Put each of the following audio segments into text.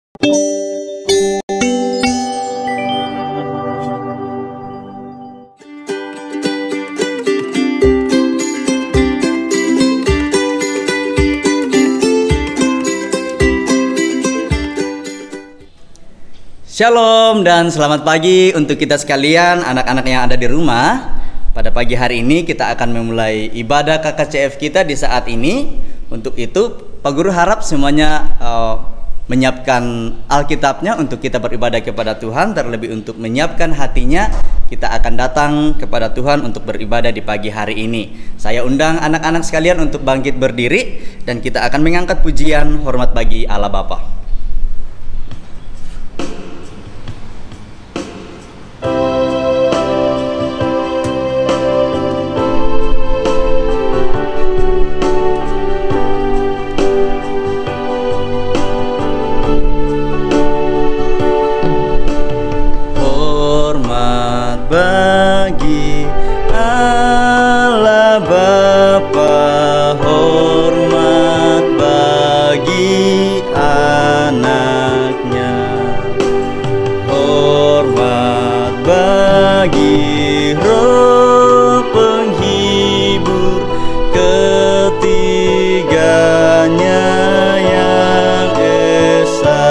Shalom dan selamat pagi untuk kita sekalian, anak-anak yang ada di rumah. Pada pagi hari ini kita akan memulai ibadah KKCF kita di saat ini. Untuk itu Pak Guru harap semuanya menyiapkan Alkitabnya untuk kita beribadah kepada Tuhan. Terlebih untuk menyiapkan hatinya, kita akan datang kepada Tuhan untuk beribadah di pagi hari ini. Saya undang anak-anak sekalian untuk bangkit berdiri dan kita akan mengangkat pujian hormat bagi Allah Bapa. Bagi Allah Bapa, hormat bagi anaknya, hormat bagi Roh penghibur ketiganya yang esa.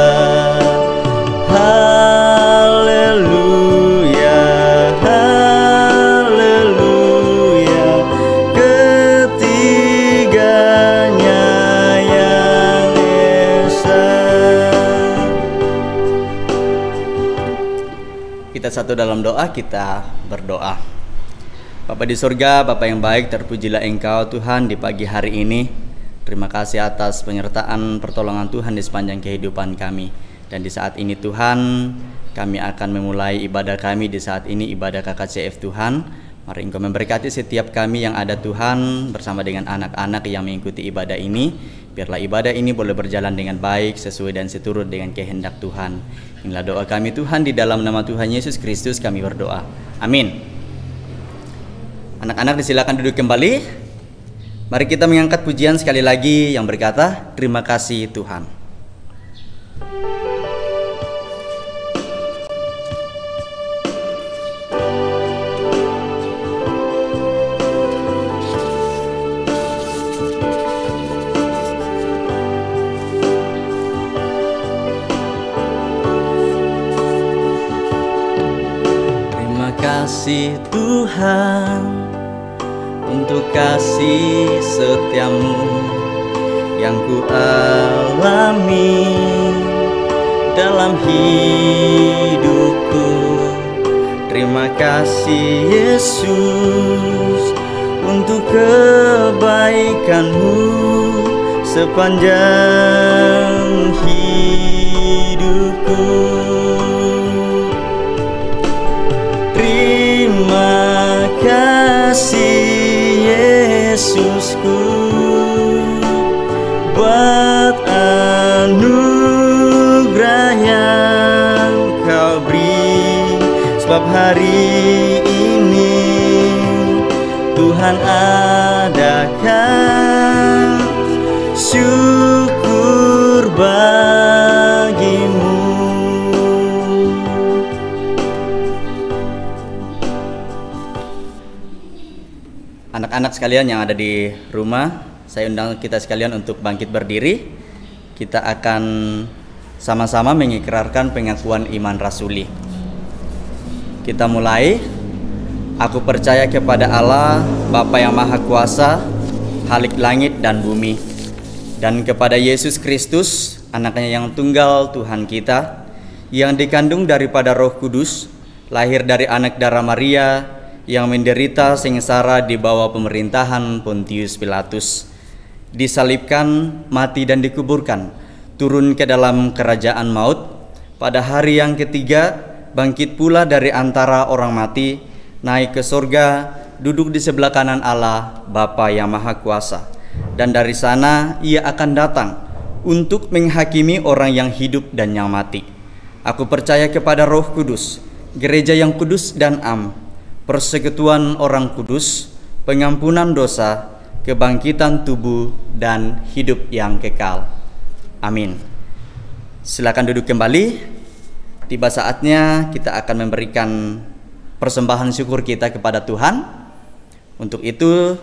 Kita satu dalam doa, kita berdoa. Bapa di surga, Bapa yang baik, terpujilah Engkau Tuhan di pagi hari ini. Terima kasih atas penyertaan pertolongan Tuhan di sepanjang kehidupan kami. Dan di saat ini Tuhan, kami akan memulai ibadah kami di saat ini, ibadah KKCF Tuhan. Mari Engkau memberkati setiap kami yang ada Tuhan, bersama dengan anak-anak yang mengikuti ibadah ini. Biarlah ibadah ini boleh berjalan dengan baik, sesuai dan seturut dengan kehendak Tuhan. Inilah doa kami Tuhan, di dalam nama Tuhan Yesus Kristus kami berdoa. Amin. Anak-anak disilakan duduk kembali. Mari kita mengangkat pujian sekali lagi yang berkata, terima kasih Tuhan. Kasih Tuhan untuk kasih setiamu yang ku alami dalam hidupku. Terima kasih Yesus untuk kebaikanmu sepanjang hidupku. Terima kasih Yesusku buat anugerah yang Kau beri, sebab hari ini Tuhan adakan syukur bagimu. Anak-anak sekalian yang ada di rumah, saya undang kita sekalian untuk bangkit berdiri. Kita akan sama-sama mengikrarkan pengakuan iman rasuli. Kita mulai. Aku percaya kepada Allah, Bapa yang Maha Kuasa, Khalik langit dan bumi, dan kepada Yesus Kristus, anaknya yang tunggal Tuhan kita, yang dikandung daripada Roh Kudus, lahir dari anak darah Maria, yang menderita sengsara di bawah pemerintahan Pontius Pilatus, disalibkan, mati dan dikuburkan, turun ke dalam kerajaan maut, pada hari yang ketiga bangkit pula dari antara orang mati, naik ke surga, duduk di sebelah kanan Allah Bapa yang Maha Kuasa, dan dari sana Ia akan datang untuk menghakimi orang yang hidup dan yang mati. Aku percaya kepada Roh Kudus, gereja yang kudus dan am, persekutuan orang kudus, pengampunan dosa, kebangkitan tubuh, dan hidup yang kekal. Amin. Silakan duduk kembali. Tiba saatnya kita akan memberikan persembahan syukur kita kepada Tuhan. Untuk itu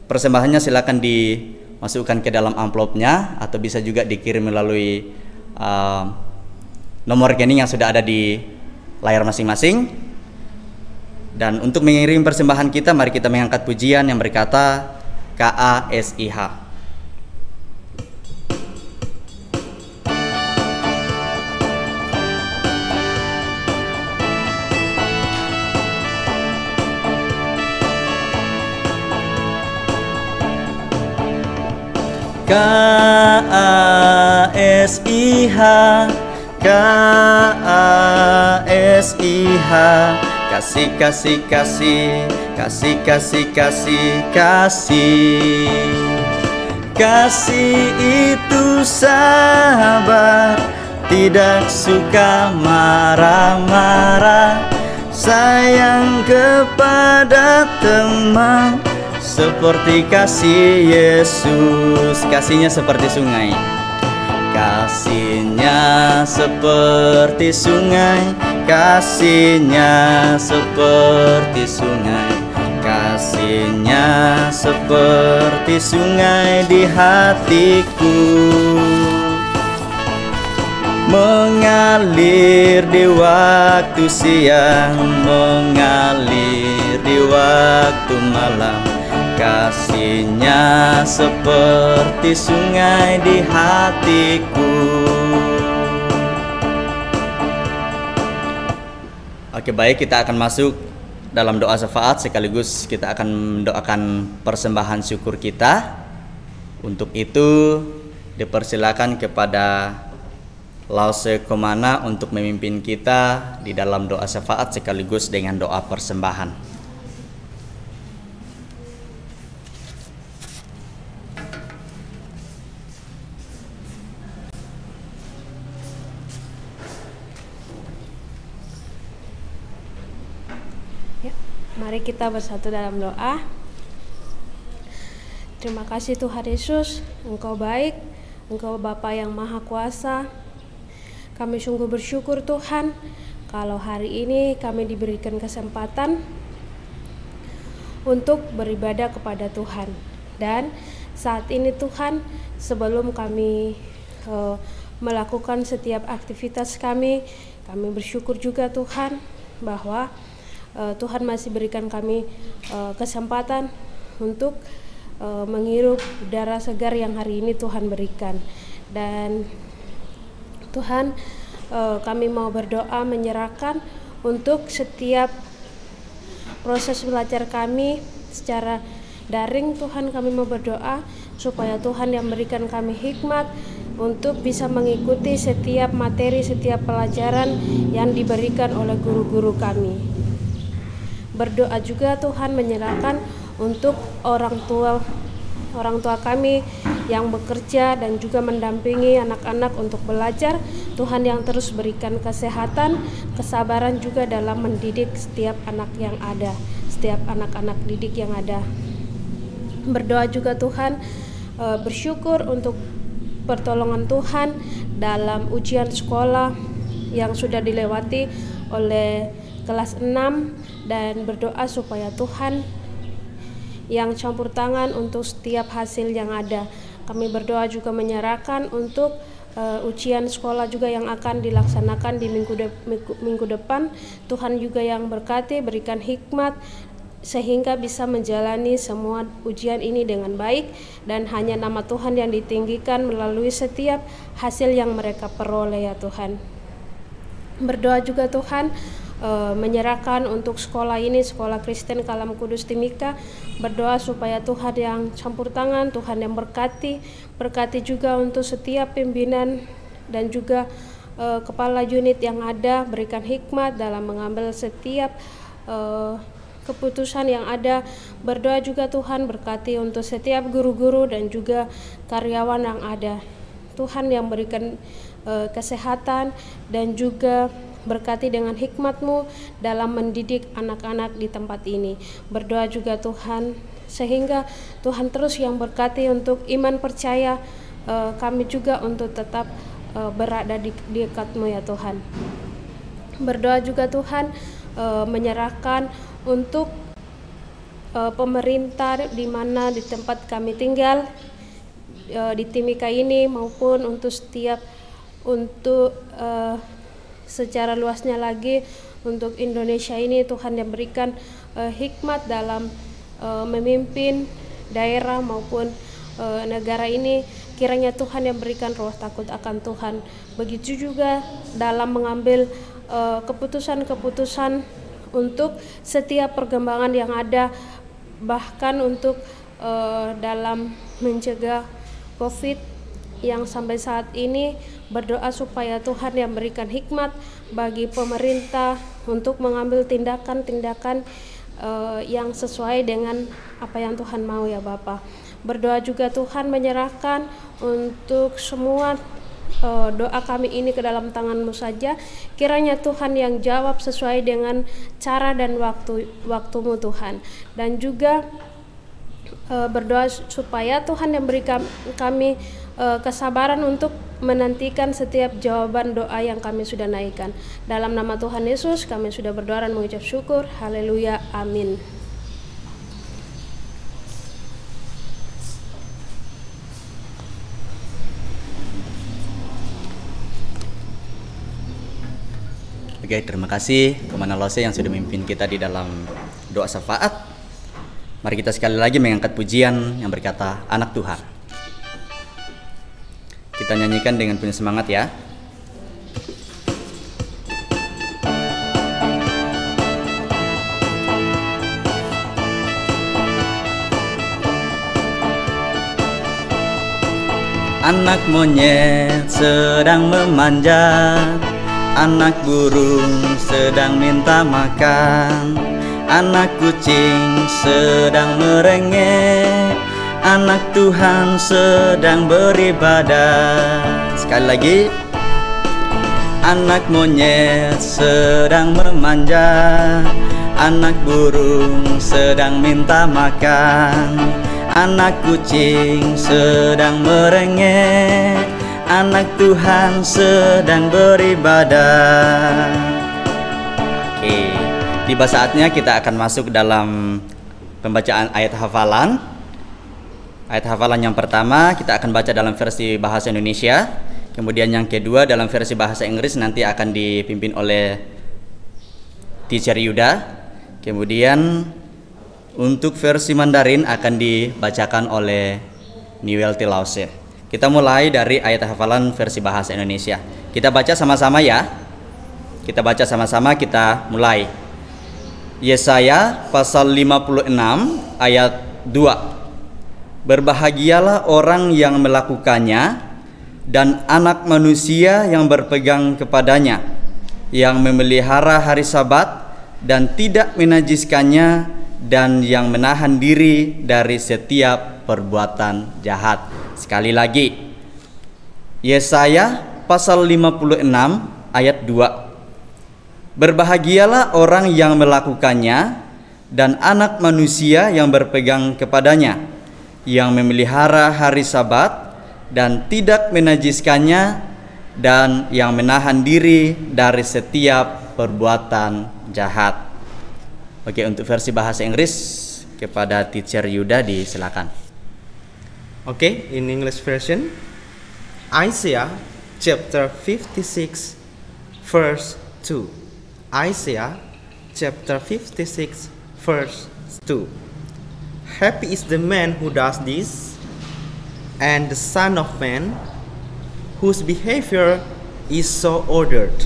persembahannya silakan dimasukkan ke dalam amplopnya atau bisa juga dikirim melalui nomor rekening yang sudah ada di layar masing-masing. Dan untuk mengirim persembahan kita, mari kita mengangkat pujian yang berkata KASIH. KASIH, KASIH, kasih, kasih, kasih, kasih, kasih, kasih, kasih. Kasih itu sabar, tidak suka marah-marah, sayang kepada teman, seperti kasih Yesus. Kasihnya seperti sungai, kasihnya seperti sungai, kasihnya seperti sungai, kasihnya seperti sungai di hatiku, mengalir di waktu siang, mengalir di waktu malam. Kasihnya seperti sungai di hatiku. Oke, baik, kita akan masuk dalam doa syafaat sekaligus kita akan mendoakan persembahan syukur kita. Untuk itu dipersilakan kepada Lause Komana untuk memimpin kita di dalam doa syafaat sekaligus dengan doa persembahan. Mari kita bersatu dalam doa. Terima kasih Tuhan Yesus, Engkau baik, Engkau Bapa yang Maha Kuasa. Kami sungguh bersyukur Tuhan, kalau hari ini kami diberikan kesempatan untuk beribadah kepada Tuhan. Dan saat ini Tuhan, sebelum kami melakukan setiap aktivitas kami bersyukur juga Tuhan bahwa Tuhan masih berikan kami kesempatan untuk menghirup udara segar yang hari ini Tuhan berikan. Dan Tuhan, kami mau berdoa menyerahkan untuk setiap proses belajar kami secara daring. Tuhan, kami mau berdoa supaya Tuhan yang berikan kami hikmat untuk bisa mengikuti setiap materi, setiap pelajaran yang diberikan oleh guru-guru kami. Berdoa juga Tuhan menyerahkan untuk orang tua kami yang bekerja dan juga mendampingi anak-anak untuk belajar. Tuhan yang terus berikan kesehatan, kesabaran juga dalam mendidik setiap anak yang ada, setiap anak-anak didik yang ada. Berdoa juga Tuhan, bersyukur untuk pertolongan Tuhan dalam ujian sekolah yang sudah dilewati oleh kelas 6, dan berdoa supaya Tuhan yang campur tangan untuk setiap hasil yang ada. Kami berdoa juga menyerahkan untuk ujian sekolah juga yang akan dilaksanakan di minggu depan. Tuhan juga yang berkati, berikan hikmat sehingga bisa menjalani semua ujian ini dengan baik, dan hanya nama Tuhan yang ditinggikan melalui setiap hasil yang mereka peroleh ya Tuhan. Berdoa juga Tuhan menyerahkan untuk sekolah ini, Sekolah Kristen Kalam Kudus Timika. Berdoa supaya Tuhan yang campur tangan, Tuhan yang berkati juga untuk setiap pimpinan dan juga kepala unit yang ada, berikan hikmat dalam mengambil setiap keputusan yang ada. Berdoa juga Tuhan berkati untuk setiap guru-guru dan juga karyawan yang ada. Tuhan yang berikan kesehatan dan juga berkati dengan hikmat-Mu dalam mendidik anak-anak di tempat ini. Berdoa juga Tuhan sehingga Tuhan terus yang berkati untuk iman percaya kami juga untuk tetap berada di dekat-Mu ya Tuhan. Berdoa juga Tuhan menyerahkan untuk pemerintah di mana di tempat kami tinggal di Timika ini, maupun untuk secara luasnya lagi untuk Indonesia ini. Tuhan yang berikan hikmat dalam memimpin daerah maupun negara ini. Kiranya Tuhan yang berikan roh takut akan Tuhan. Begitu juga dalam mengambil keputusan-keputusan untuk setiap perkembangan yang ada, bahkan untuk dalam mencegah COVID yang sampai saat ini. Berdoa supaya Tuhan yang berikan hikmat bagi pemerintah untuk mengambil tindakan-tindakan yang sesuai dengan apa yang Tuhan mau ya Bapa. Berdoa juga Tuhan menyerahkan untuk semua doa kami ini ke dalam tangan-Mu saja. Kiranya Tuhan yang jawab sesuai dengan cara dan waktu-Mu Tuhan. Dan juga berdoa supaya Tuhan yang berikan kami kesabaran untuk menantikan setiap jawaban doa yang kami sudah naikkan. Dalam nama Tuhan Yesus kami sudah berdoa dan mengucap syukur. Haleluya, amin. Oke, terima kasih Komanda Lose yang sudah memimpin kita di dalam doa syafaat. Mari kita sekali lagi mengangkat pujian yang berkata Anak Tuhan. Kita nyanyikan dengan penuh semangat ya. Anak monyet sedang memanjat, anak burung sedang minta makan, anak kucing sedang merengek, anak Tuhan sedang beribadah. Sekali lagi. Anak monyet sedang memanjat, anak burung sedang minta makan, anak kucing sedang merengek, anak Tuhan sedang beribadah. Oke, tiba saatnya kita akan masuk dalam pembacaan ayat hafalan. Ayat hafalan yang pertama kita akan baca dalam versi bahasa Indonesia. Kemudian yang kedua dalam versi bahasa Inggris nanti akan dipimpin oleh Teacher Yuda. Kemudian untuk versi Mandarin akan dibacakan oleh Niwel Tilause. Kita mulai dari ayat hafalan versi bahasa Indonesia. Kita baca sama-sama ya. Kita baca sama-sama, kita mulai. Yesaya pasal 56 ayat 2. Berbahagialah orang yang melakukannya dan anak manusia yang berpegang kepadanya, yang memelihara hari Sabat dan tidak menajiskannya, dan yang menahan diri dari setiap perbuatan jahat. Sekali lagi, Yesaya pasal 56 ayat 2. Berbahagialah orang yang melakukannya dan anak manusia yang berpegang kepadanya, yang memelihara hari Sabat dan tidak menajiskannya, dan yang menahan diri dari setiap perbuatan jahat. Oke, untuk versi bahasa Inggris kepada Teacher Yuda disilakan. Okay, in English version, Isaiah chapter 56 verse 2. Isaiah chapter 56 verse 2. Happy is the man who does this, and the Son of Man, whose behavior is so ordered,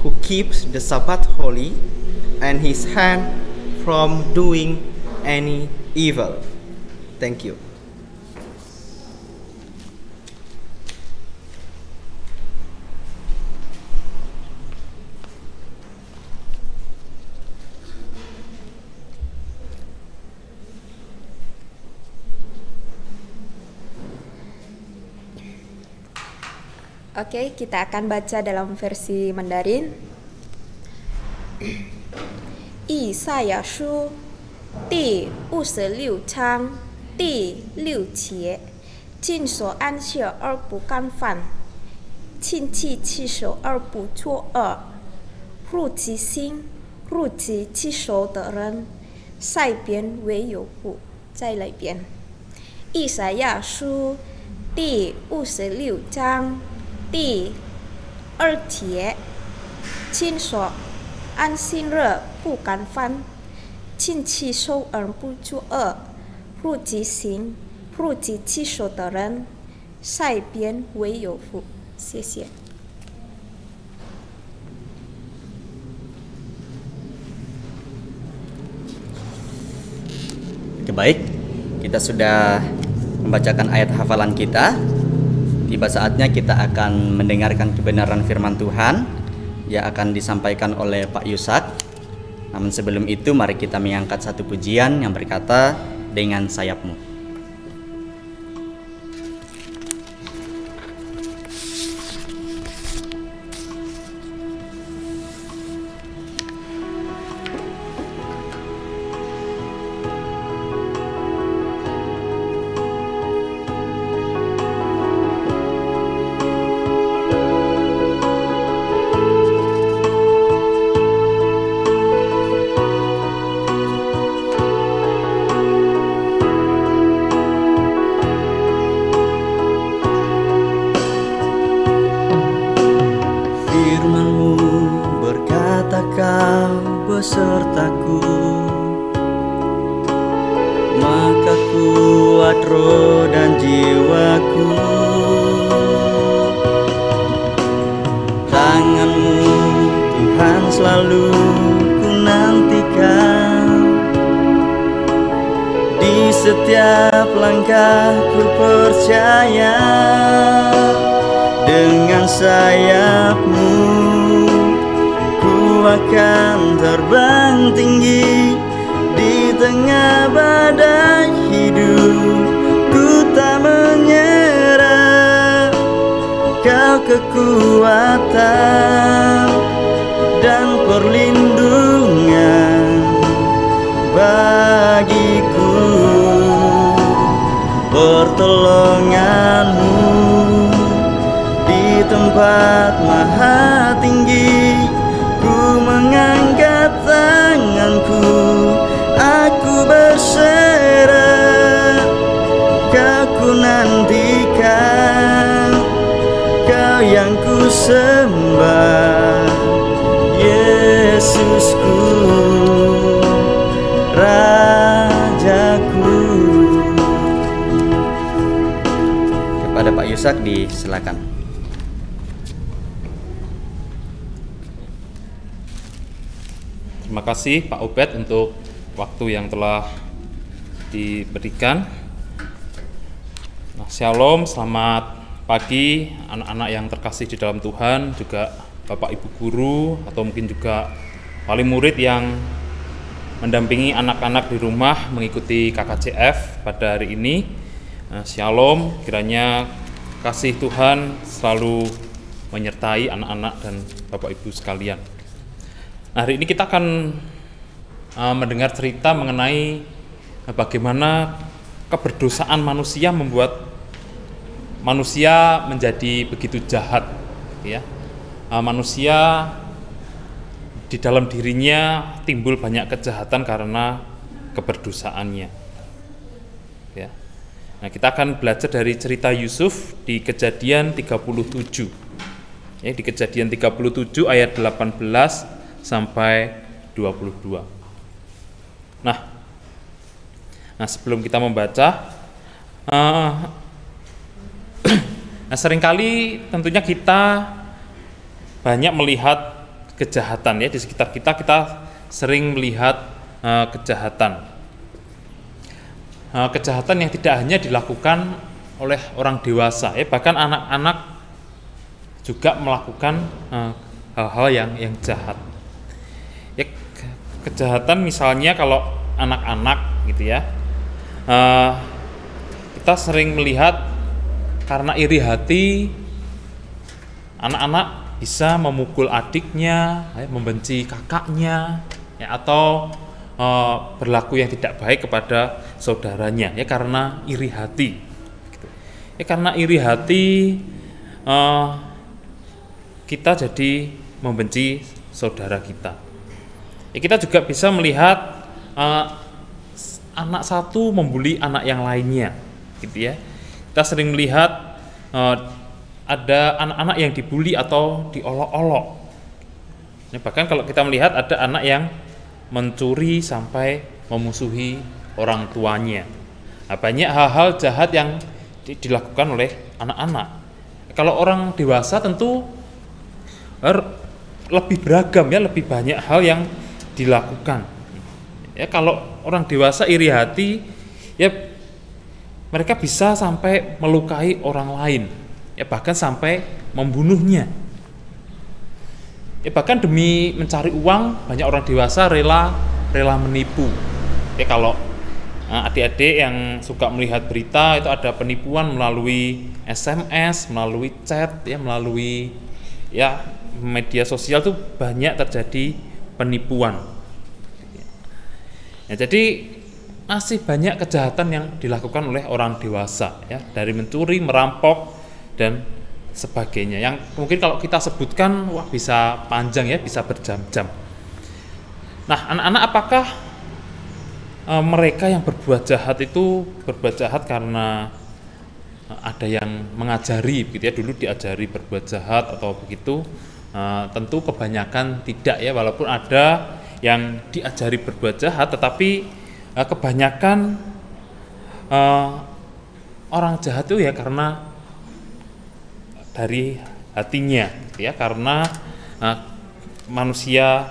who keeps the Sabbath holy, and his hand from doing any evil. Thank you. Oke, kita akan baca dalam versi Mandarin. 以赛亚书第56章第6节，尽所安歇而不干犯，亲戚弃守而不作恶，入其心，入其弃守的人，塞边为有福。再来一遍，以赛亚书第56章第2节，亲手安心日不敢犯，亲戚守而不作恶，入其心，入其弃守的人，塞边为有福。谢谢。Oke, baik, kita sudah membacakan ayat hafalan kita. Tiba saatnya kita akan mendengarkan kebenaran firman Tuhan yang akan disampaikan oleh Pak Yusak. Namun sebelum itu mari kita mengangkat satu pujian yang berkata, "Dengan sayapmu." Firman-Mu berkata Kau besertaku, maka kuat roh dan jiwaku. Tangan-Mu Tuhan selalu ku nantikan, di setiap langkah ku percaya. Dengan sayap-Mu ku akan terbang tinggi di tengah badai hidup. Ku tak menyerah, Kau kekuatan dan perlindungan bagiku. Pertolongan-Mu di tempat maha tinggi, ku mengangkat tanganku, aku berserah. Kau ku nantikan, Kau yang ku sembah, Yesusku, Rajaku. Kepada Pak Yusak disilakan. Terima kasih Pak Obed untuk waktu yang telah diberikan. Nah, Shalom, selamat pagi anak-anak yang terkasih di dalam Tuhan, juga Bapak Ibu guru atau mungkin juga wali murid yang mendampingi anak-anak di rumah mengikuti KKCF pada hari ini. Shalom, kiranya kasih Tuhan selalu menyertai anak-anak dan Bapak Ibu sekalian. Nah, hari ini kita akan mendengar cerita mengenai bagaimana keberdosaan manusia membuat manusia menjadi begitu jahat, ya. Manusia di dalam dirinya timbul banyak kejahatan karena keberdosaannya, ya. Nah, kita akan belajar dari cerita Yusuf di Kejadian 37. Ya, di Kejadian 37 ayat 18 sampai 22. Nah, sebelum kita membaca, seringkali tentunya kita banyak melihat kejahatan, ya, di sekitar kita sering melihat kejahatan. Kejahatan yang tidak hanya dilakukan oleh orang dewasa, ya, bahkan anak-anak juga melakukan hal-hal yang jahat. Ya, kejahatan misalnya kalau anak-anak gitu ya, kita sering melihat karena iri hati anak-anak bisa memukul adiknya, ya, membenci kakaknya, ya, atau berlaku yang tidak baik kepada saudaranya, ya, karena iri hati gitu. Ya, karena iri hati kita jadi membenci saudara kita. Kita juga bisa melihat anak satu membuli anak yang lainnya, gitu ya. Kita sering melihat ada anak-anak yang dibuli atau diolok-olok. Bahkan kalau kita melihat ada anak yang mencuri sampai memusuhi orang tuanya. Banyak hal-hal jahat yang dilakukan oleh anak-anak. Kalau orang dewasa tentu lebih beragam ya, lebih banyak hal yang dilakukan. Ya, kalau orang dewasa iri hati, ya mereka bisa sampai melukai orang lain, ya bahkan sampai membunuhnya. Ya bahkan demi mencari uang, banyak orang dewasa rela menipu. Ya kalau adik-adik yang suka melihat berita itu ada penipuan melalui SMS, melalui chat, ya melalui ya media sosial tuh banyak terjadi penipuan. Ya, jadi masih banyak kejahatan yang dilakukan oleh orang dewasa, ya dari mencuri, merampok dan sebagainya. Yang mungkin kalau kita sebutkan wah bisa panjang ya, bisa berjam-jam. Nah, anak-anak apakah mereka yang berbuat jahat itu berbuat jahat karena ada yang mengajari, begitu ya, dulu diajari berbuat jahat atau begitu? Tentu kebanyakan tidak ya, walaupun ada yang diajari berbuat jahat, tetapi kebanyakan orang jahat itu ya karena dari hatinya, ya karena manusia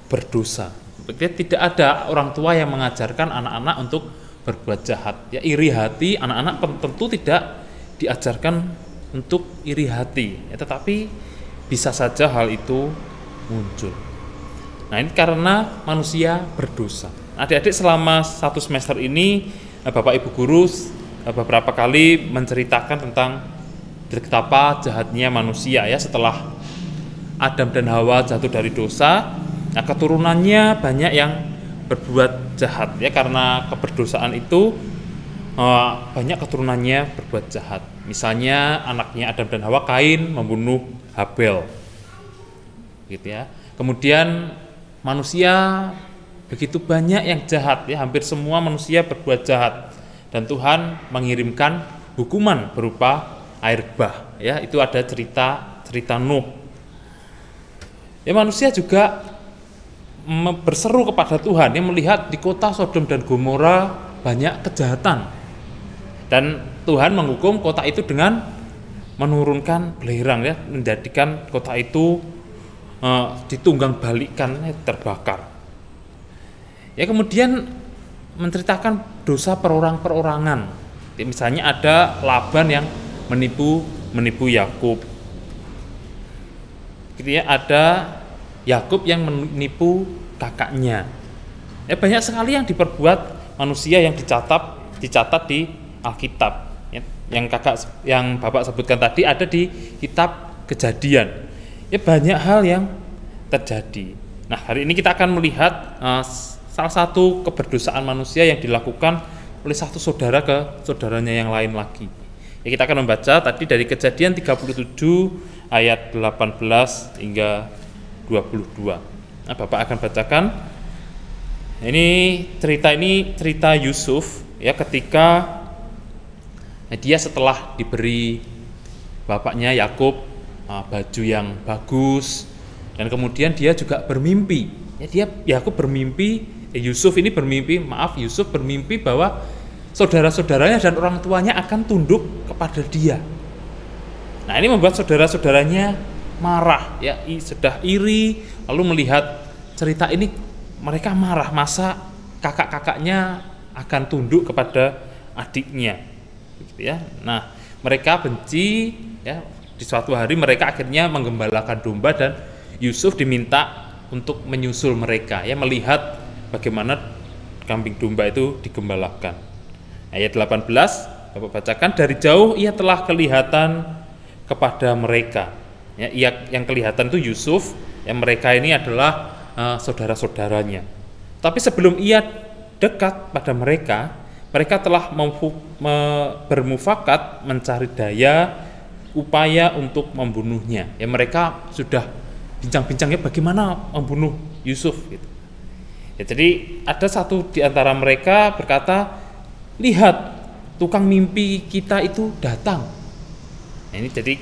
berdosa. Tidak ada orang tua yang mengajarkan anak-anak untuk berbuat jahat. Ya iri hati, anak-anak tentu tidak diajarkan untuk iri hati. Ya, tetapi bisa saja hal itu muncul. Nah ini karena manusia berdosa. Adik-adik selama 1 semester ini, Bapak Ibu Guru beberapa kali menceritakan tentang betapa jahatnya manusia ya setelah Adam dan Hawa jatuh dari dosa. Nah, keturunannya banyak yang berbuat jahat ya karena keberdosaan itu banyak keturunannya berbuat jahat. Misalnya anaknya Adam dan Hawa, Kain membunuh Habel, gitu ya. Kemudian manusia begitu banyak yang jahat ya, hampir semua manusia berbuat jahat dan Tuhan mengirimkan hukuman berupa air bah ya. Itu ada cerita Nuh. Ya manusia juga berseru kepada Tuhan yang melihat di kota Sodom dan Gomora banyak kejahatan dan Tuhan menghukum kota itu dengan menurunkan belerang ya, menjadikan kota itu ditunggang balikkan, terbakar. Ya kemudian menceritakan dosa perorang-perorangan. Ya, misalnya ada Laban yang menipu Yakub. Gitu ya, ada Yakub yang menipu kakaknya. Ya, banyak sekali yang diperbuat manusia yang dicatat di Alkitab. Ya, yang Bapak sebutkan tadi ada di kitab Kejadian. Ya, banyak hal yang terjadi. Nah, hari ini kita akan melihat salah satu keberdosaan manusia yang dilakukan oleh satu saudara ke saudaranya yang lain lagi. Ya, kita akan membaca tadi dari Kejadian 37 ayat 18 hingga 22. Nah, Bapak akan bacakan. Ini cerita Yusuf ya ketika dia setelah diberi bapaknya Yakub baju yang bagus dan kemudian dia juga bermimpi. Ya, Yakub bermimpi, Yusuf bermimpi bahwa saudara-saudaranya dan orang tuanya akan tunduk kepada dia. Nah, ini membuat saudara-saudaranya marah, ya sudah iri, lalu melihat cerita ini mereka marah, masa kakak-kakaknya akan tunduk kepada adiknya, gitu ya. Nah, mereka benci, ya di suatu hari mereka akhirnya menggembalakan domba dan Yusuf diminta untuk menyusul mereka, ya melihat bagaimana kambing domba itu digembalakan. Ayat 18, Bapak bacakan, dari jauh ia telah kelihatan kepada mereka. Ya, yang kelihatan itu Yusuf, yang mereka ini adalah saudara-saudaranya. Tapi sebelum ia dekat pada mereka telah bermufakat mencari daya upaya untuk membunuhnya. Ya mereka sudah bincang-bincangnya bagaimana membunuh Yusuf gitu. Ya, jadi ada satu di antara mereka berkata, lihat tukang mimpi kita itu datang. Nah, ini jadi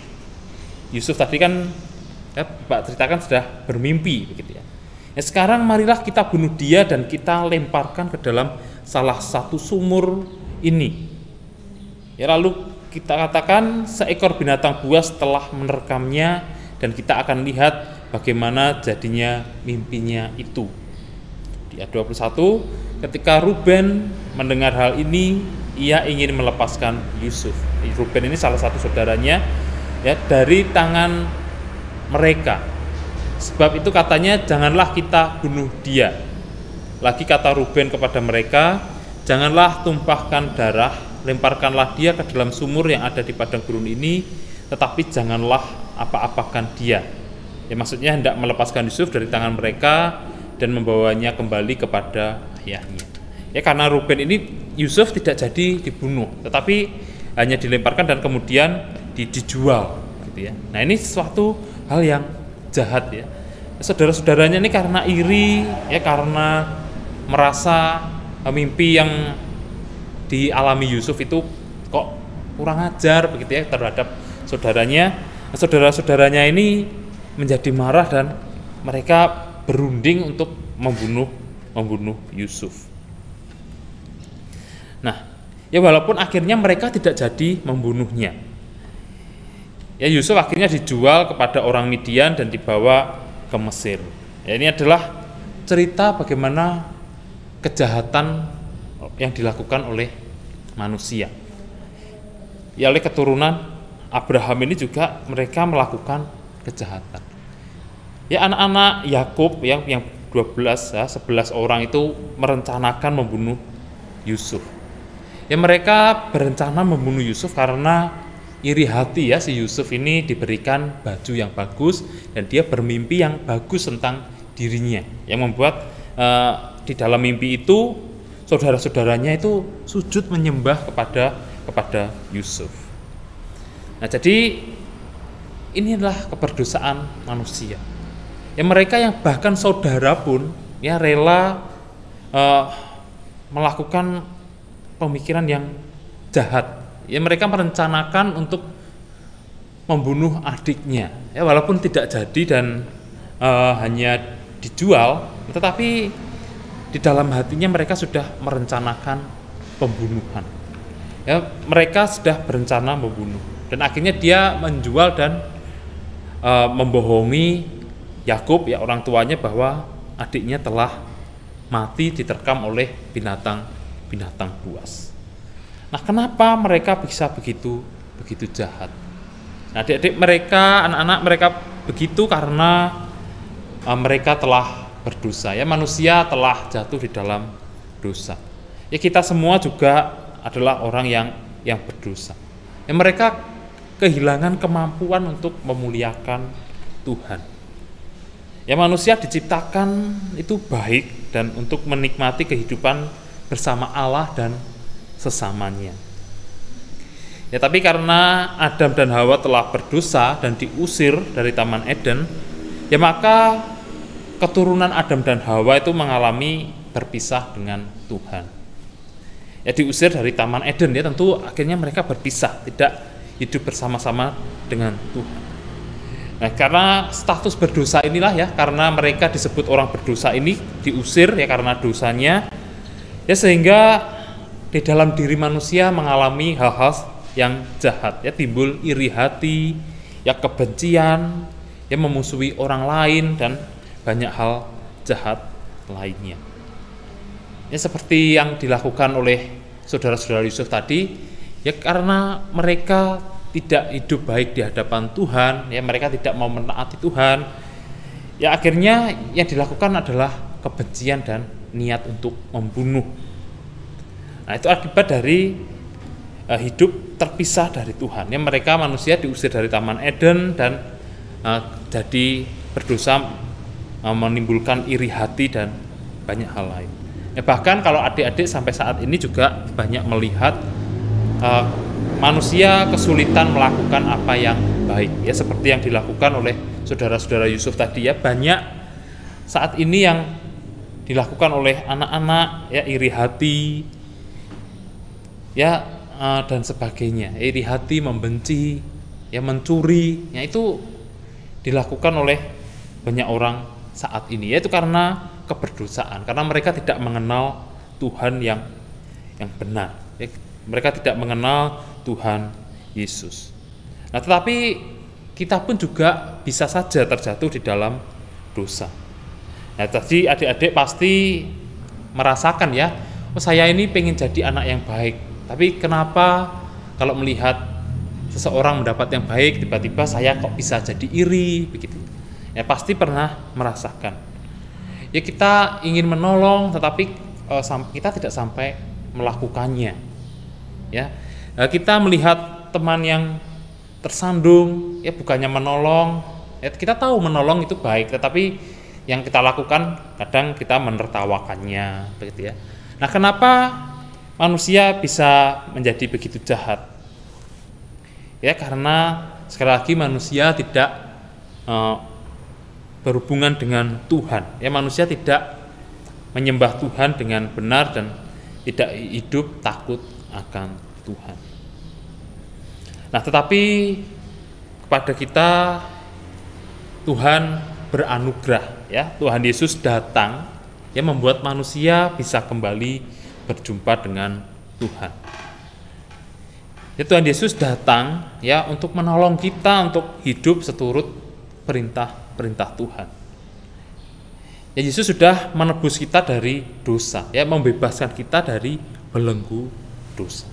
Yusuf tadi kan ya, Pak ceritakan sudah bermimpi begitu ya. Ya sekarang marilah kita bunuh dia dan kita lemparkan ke dalam salah satu sumur ini. Ya lalu kita katakan seekor binatang buas telah menerkamnya dan kita akan lihat bagaimana jadinya mimpinya itu. Di ayat 21, ketika Ruben mendengar hal ini, ia ingin melepaskan Yusuf. Ruben ini salah satu saudaranya ya dari tangan mereka. Sebab itu katanya janganlah kita bunuh dia. Lagi kata Ruben kepada mereka, janganlah tumpahkan darah, lemparkanlah dia ke dalam sumur yang ada di padang gurun ini, tetapi janganlah apa-apakan dia. Ya maksudnya hendak melepaskan Yusuf dari tangan mereka dan membawanya kembali kepada ayahnya. Ya karena Ruben ini Yusuf tidak jadi dibunuh, tetapi hanya dilemparkan dan kemudian dijual gitu ya. Nah, ini sesuatu hal yang jahat ya. Saudara-saudaranya ini karena iri ya, karena merasa mimpi yang dialami Yusuf itu kok kurang ajar begitu ya terhadap saudaranya. Saudara-saudaranya ini menjadi marah dan mereka berunding untuk membunuh Yusuf. Nah, ya walaupun akhirnya mereka tidak jadi membunuhnya. Ya Yusuf akhirnya dijual kepada orang Midian dan dibawa ke Mesir. Ya, ini adalah cerita bagaimana kejahatan yang dilakukan oleh manusia. Ya oleh keturunan Abraham ini juga mereka melakukan kejahatan. Ya anak-anak Yakub yang 12 ya, 11 orang itu merencanakan membunuh Yusuf. Ya mereka berencana membunuh Yusuf karena iri hati ya, si Yusuf ini diberikan baju yang bagus dan dia bermimpi yang bagus tentang dirinya, yang membuat di dalam mimpi itu saudara-saudaranya itu sujud menyembah kepada Yusuf. Nah, jadi inilah keberdosaan manusia. Ya mereka yang bahkan saudara pun ya rela melakukan pemikiran yang jahat. Ya mereka merencanakan untuk membunuh adiknya. Ya walaupun tidak jadi dan hanya dijual, tetapi di dalam hatinya mereka sudah merencanakan pembunuhan. Ya mereka sudah berencana membunuh dan akhirnya dia menjual dan membohongi Yakub ya orang tuanya bahwa adiknya telah mati diterkam oleh binatang buas. Nah, kenapa mereka bisa begitu jahat? Nah, adik-adik mereka, anak-anak mereka begitu karena mereka telah berdosa ya, manusia telah jatuh di dalam dosa. Ya kita semua juga adalah orang yang berdosa. Ya mereka kehilangan kemampuan untuk memuliakan Tuhan. Ya manusia diciptakan itu baik dan untuk menikmati kehidupan bersama Allah dan sesamanya. Ya tapi karena Adam dan Hawa telah berdosa dan diusir dari Taman Eden, ya maka keturunan Adam dan Hawa itu mengalami berpisah dengan Tuhan. Ya diusir dari Taman Eden ya tentu akhirnya mereka berpisah, tidak hidup bersama-sama dengan Tuhan. Nah, karena status berdosa inilah ya, karena mereka disebut orang berdosa ini diusir ya karena dosanya, ya sehingga di dalam diri manusia mengalami hal-hal yang jahat ya, timbul iri hati, ya kebencian, ya memusuhi orang lain dan banyak hal jahat lainnya. Ya seperti yang dilakukan oleh saudara-saudara Yusuf tadi, ya karena mereka tidak hidup baik di hadapan Tuhan, ya mereka tidak mau menaati Tuhan, ya akhirnya yang dilakukan adalah kebencian dan niat untuk membunuh. Nah itu akibat dari hidup terpisah dari Tuhan. Ya mereka manusia diusir dari Taman Eden dan jadi berdosa, menimbulkan iri hati dan banyak hal lain. Ya bahkan kalau adik-adik sampai saat ini juga banyak melihat manusia kesulitan melakukan apa yang baik, ya seperti yang dilakukan oleh saudara-saudara Yusuf tadi, ya banyak saat ini yang dilakukan oleh anak-anak, ya iri hati, ya dan sebagainya, iri hati, membenci, ya mencuri, ya itu dilakukan oleh banyak orang saat ini, yaitu karena keberdosaan, karena mereka tidak mengenal Tuhan yang benar, ya, mereka tidak mengenal Tuhan Yesus. Nah, tetapi kita pun juga bisa saja terjatuh di dalam dosa. Nah, tadi adik-adik pasti merasakan ya, oh saya ini pengen jadi anak yang baik, tapi kenapa kalau melihat seseorang mendapat yang baik, tiba-tiba saya kok bisa jadi iri, begitu. Ya pasti pernah merasakan. Ya kita ingin menolong, tetapi kita tidak sampai melakukannya. Ya, kita melihat teman yang tersandung, ya bukannya menolong, ya kita tahu menolong itu baik, tetapi yang kita lakukan kadang kita menertawakannya, begitu ya. Nah, kenapa manusia bisa menjadi begitu jahat? Ya karena sekali lagi manusia tidak berhubungan dengan Tuhan. Ya manusia tidak menyembah Tuhan dengan benar dan tidak hidup takut akan Tuhan. Nah, tetapi kepada kita Tuhan beranugerah, ya. Tuhan Yesus datang, ya membuat manusia bisa kembali berjumpa dengan Tuhan. Ya, Tuhan Yesus datang ya untuk menolong kita untuk hidup seturut perintah Tuhan. Ya, Yesus sudah menebus kita dari dosa, ya membebaskan kita dari belenggu dosa.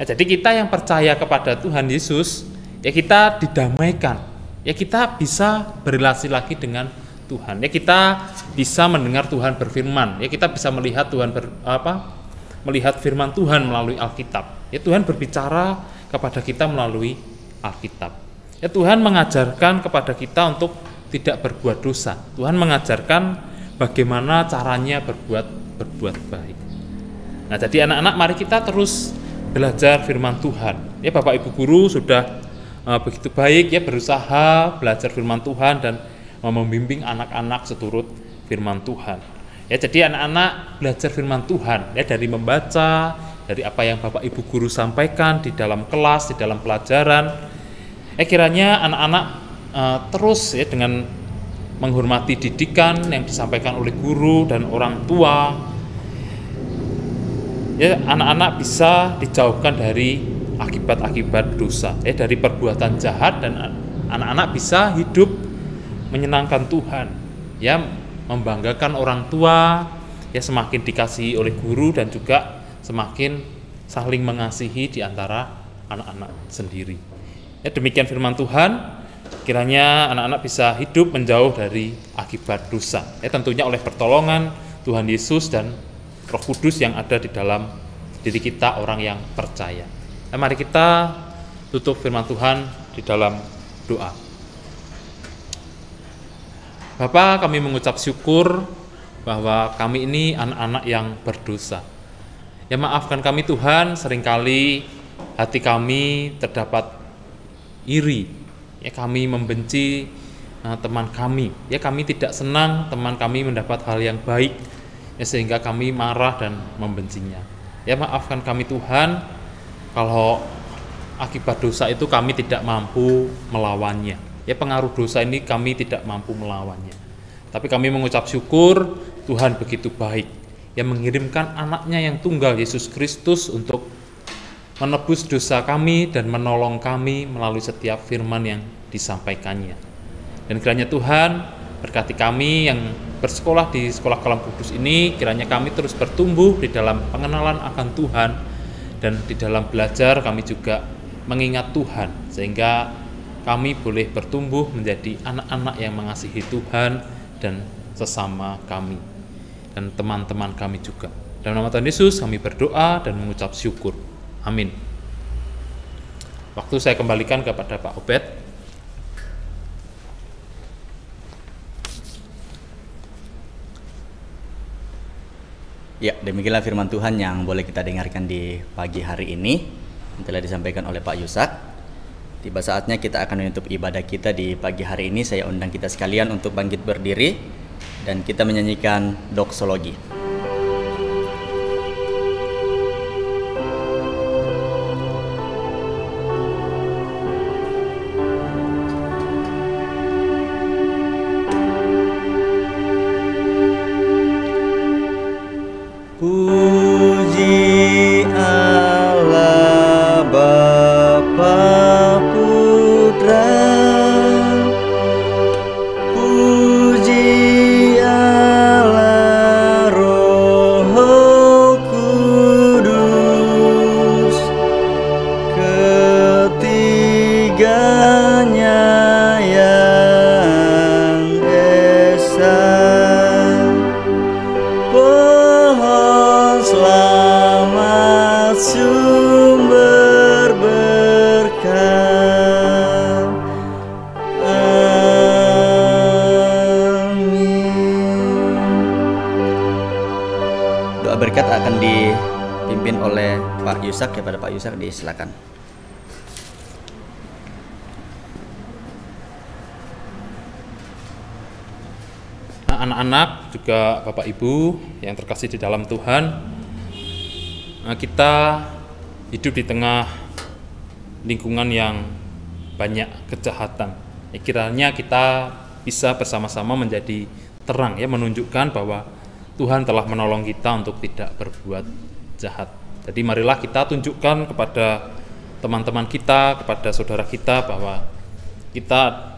Ya, jadi kita yang percaya kepada Tuhan Yesus, ya kita didamaikan, ya kita bisa berrelasi lagi dengan Tuhan. Ya kita bisa mendengar Tuhan berfirman, ya kita bisa melihat Tuhan melihat firman Tuhan melalui Alkitab. Ya Tuhan berbicara kepada kita melalui Alkitab. Ya Tuhan mengajarkan kepada kita untuk tidak berbuat dosa. Tuhan mengajarkan bagaimana caranya berbuat baik. Nah, jadi anak-anak mari kita terus belajar firman Tuhan. Ya Bapak Ibu guru sudah begitu baik ya berusaha belajar firman Tuhan dan membimbing anak-anak seturut firman Tuhan. Ya jadi anak-anak belajar firman Tuhan ya dari membaca, dari apa yang Bapak Ibu guru sampaikan di dalam kelas, di dalam pelajaran. Kiranya anak-anak terus ya dengan menghormati didikan yang disampaikan oleh guru dan orang tua. Ya anak-anak bisa dijauhkan dari akibat-akibat dosa, dari perbuatan jahat, dan anak-anak bisa hidup menyenangkan Tuhan, ya membanggakan orang tua, ya semakin dikasihi oleh guru dan juga semakin saling mengasihi di antara anak-anak sendiri. Ya demikian firman Tuhan, kiranya anak-anak bisa hidup menjauh dari akibat dosa, ya tentunya oleh pertolongan Tuhan Yesus dan Roh Kudus yang ada di dalam diri kita orang yang percaya. Nah, mari kita tutup firman Tuhan di dalam doa. Bapa, kami mengucap syukur bahwa kami ini anak-anak yang berdosa. Ya maafkan kami Tuhan, seringkali hati kami terdapat iri. Ya kami membenci teman kami. Ya kami tidak senang teman kami mendapat hal yang baik. Ya, sehingga kami marah dan membencinya. Ya maafkan kami Tuhan kalau akibat dosa itu kami tidak mampu melawannya. Ya pengaruh dosa ini kami tidak mampu melawannya. Tapi kami mengucap syukur Tuhan begitu baik yang mengirimkan anaknya yang tunggal Yesus Kristus untuk menebus dosa kami dan menolong kami melalui setiap firman yang disampaikannya. Dan kiranya Tuhan berkati kami yang bersekolah di Sekolah Kalam Kudus ini, kiranya kami terus bertumbuh di dalam pengenalan akan Tuhan, dan di dalam belajar kami juga mengingat Tuhan, sehingga kami boleh bertumbuh menjadi anak-anak yang mengasihi Tuhan dan sesama kami dan teman-teman kami juga. Dalam nama Tuhan Yesus kami berdoa dan mengucap syukur. Amin. Waktu saya kembalikan kepada Pak Obed. Ya, demikianlah firman Tuhan yang boleh kita dengarkan di pagi hari ini. yang telah disampaikan oleh Pak Yusak. Tiba saatnya kita akan menutup ibadah kita di pagi hari ini. Saya undang kita sekalian untuk bangkit berdiri dan kita menyanyikan doksologi. Puji Allah Bapa Putra, puji Allah Roh Kudus, ketiganya yang esa. Selamat sumber berkah. Amin. Doa berkat akan dipimpin oleh Pak Yusak. Kepada Pak Yusak disilakan. Anak-anak, juga Bapak Ibu yang terkasih di dalam Tuhan, kita hidup di tengah lingkungan yang banyak kejahatan. Kiranya kita bisa bersama-sama menjadi terang, ya, menunjukkan bahwa Tuhan telah menolong kita untuk tidak berbuat jahat. Jadi marilah kita tunjukkan kepada teman-teman kita, kepada saudara kita, bahwa kita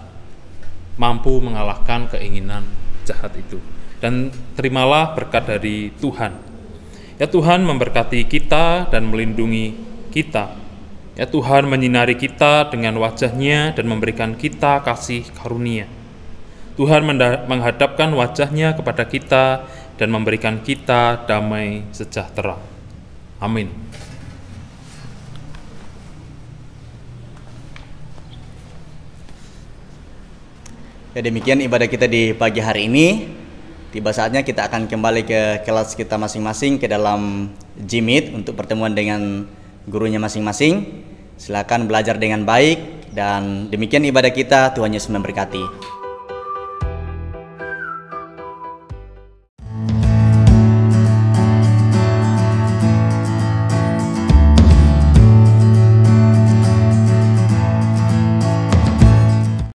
mampu mengalahkan keinginan jahat itu. Dan terimalah berkat dari Tuhan. Ya, Tuhan memberkati kita dan melindungi kita. Ya, Tuhan menyinari kita dengan wajah-Nya dan memberikan kita kasih karunia. Tuhan menghadapkan wajah-Nya kepada kita dan memberikan kita damai sejahtera. Amin. Ya, demikian ibadah kita di pagi hari ini. Tiba saatnya kita akan kembali ke kelas kita masing-masing, ke dalam Jimit untuk pertemuan dengan gurunya masing-masing. Silakan belajar dengan baik, dan demikian ibadah kita. Tuhan Yesus memberkati.